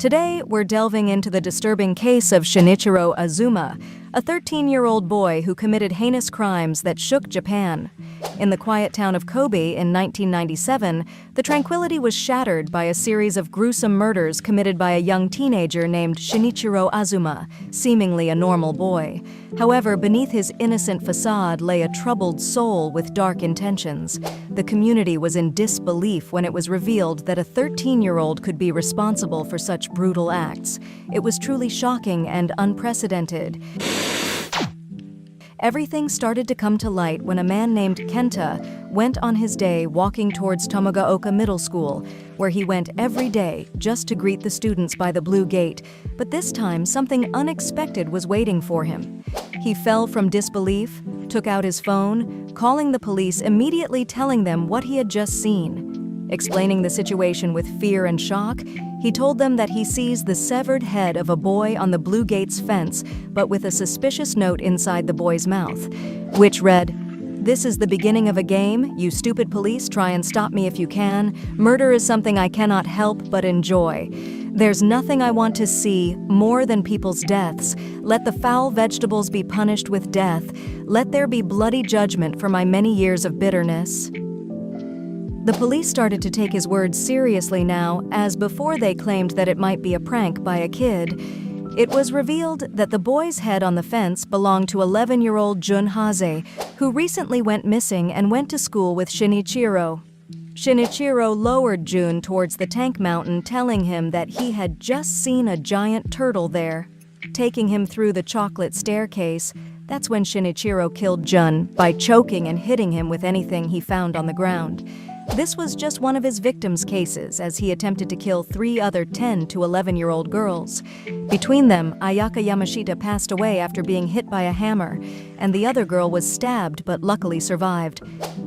Today, we're delving into the disturbing case of Shinichiro Azuma, a 13-year-old boy who committed heinous crimes that shook Japan. In the quiet town of Kobe in 1997, the tranquility was shattered by a series of gruesome murders committed by a young teenager named Shinichiro Azuma, seemingly a normal boy. However, beneath his innocent facade lay a troubled soul with dark intentions. The community was in disbelief when it was revealed that a 13-year-old could be responsible for such brutal acts. It was truly shocking and unprecedented. Everything started to come to light when a man named Kenta went on his day walking towards Tomogaoka Middle School, where he went every day just to greet the students by the Blue Gate. But this time, something unexpected was waiting for him. He fell from disbelief, took out his phone, calling the police, immediately telling them what he had just seen. Explaining the situation with fear and shock, he told them that he sees the severed head of a boy on the Blue Gate's fence, but with a suspicious note inside the boy's mouth, which read, "This is the beginning of a game. You stupid police, try and stop me if you can. Murder is something I cannot help but enjoy. There's nothing I want to see more than people's deaths. Let the foul vegetables be punished with death. Let there be bloody judgment for my many years of bitterness." The police started to take his words seriously now, as before they claimed that it might be a prank by a kid. It was revealed that the boy's head on the fence belonged to 11-year-old Jun Haze, who recently went missing and went to school with Shinichiro. Shinichiro lowered Jun towards the tank mountain, telling him that he had just seen a giant turtle there. Taking him through the chocolate staircase, that's when Shinichiro killed Jun by choking and hitting him with anything he found on the ground. This was just one of his victims' cases, as he attempted to kill 3 other 10 to 11-year-old girls. Between them, Ayaka Yamashita passed away after being hit by a hammer, and the other girl was stabbed but luckily survived.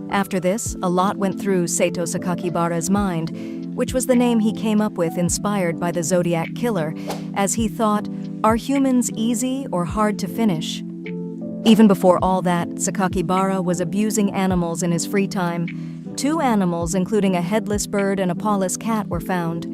After this, a lot went through Seito Sakakibara's mind, which was the name he came up with inspired by the Zodiac Killer, as he thought, are humans easy or hard to finish? Even before all that, Sakakibara was abusing animals in his free time. 2 animals, including a headless bird and a pawless cat, were found.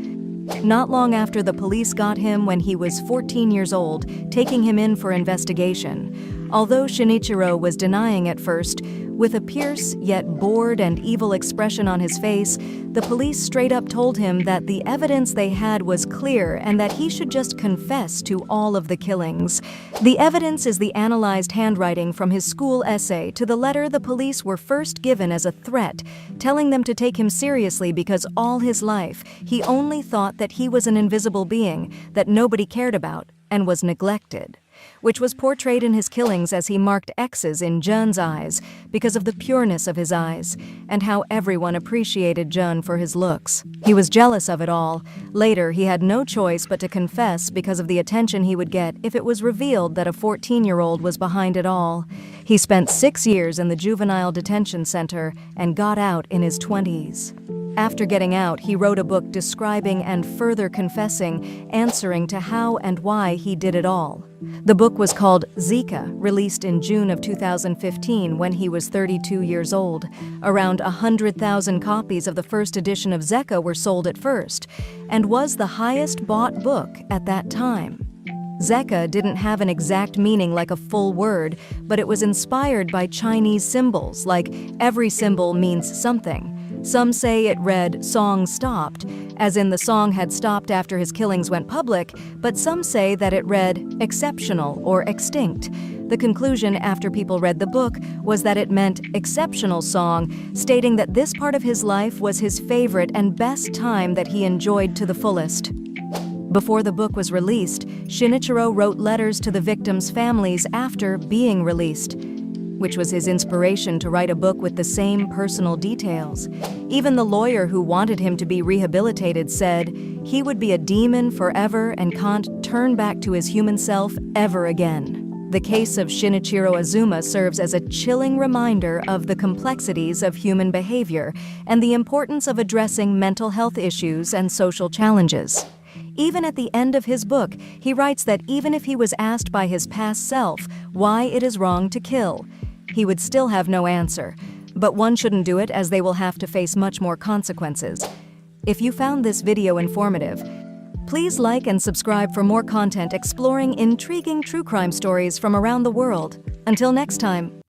Not long after the police got him when he was 14 years old, taking him in for investigation. Although Shinichiro was denying at first, with a fierce yet bored and evil expression on his face, the police straight up told him that the evidence they had was clear and that he should just confess to all of the killings. The evidence is the analyzed handwriting from his school essay to the letter the police were first given as a threat, telling them to take him seriously because all his life he only thought that he was an invisible being that nobody cared about and was neglected, which was portrayed in his killings as he marked X's in Jun's eyes because of the pureness of his eyes, and how everyone appreciated Jun for his looks. He was jealous of it all. Later, he had no choice but to confess because of the attention he would get if it was revealed that a 14-year-old was behind it all. He spent 6 years in the juvenile detention center and got out in his 20s. After getting out, he wrote a book describing and further confessing, answering to how and why he did it all. The book was called Zika, released in June of 2015 when he was 32 years old. Around 100,000 copies of the first edition of Zika were sold at first, and was the highest bought book at that time. Zeka didn't have an exact meaning like a full word, but it was inspired by Chinese symbols, like every symbol means something. Some say it read, "Song stopped," as in the song had stopped after his killings went public, but some say that it read, "exceptional" or "extinct." The conclusion after people read the book was that it meant exceptional song, stating that this part of his life was his favorite and best time that he enjoyed to the fullest. Before the book was released, Shinichiro wrote letters to the victims' families after being released, which was his inspiration to write a book with the same personal details. Even the lawyer who wanted him to be rehabilitated said he would be a demon forever and can't turn back to his human self ever again. The case of Shinichiro Azuma serves as a chilling reminder of the complexities of human behavior and the importance of addressing mental health issues and social challenges. Even at the end of his book, he writes that even if he was asked by his past self why it is wrong to kill, he would still have no answer. But one shouldn't do it, as they will have to face much more consequences. If you found this video informative, Please like and subscribe for more content exploring intriguing true crime stories from around the world. Until next time.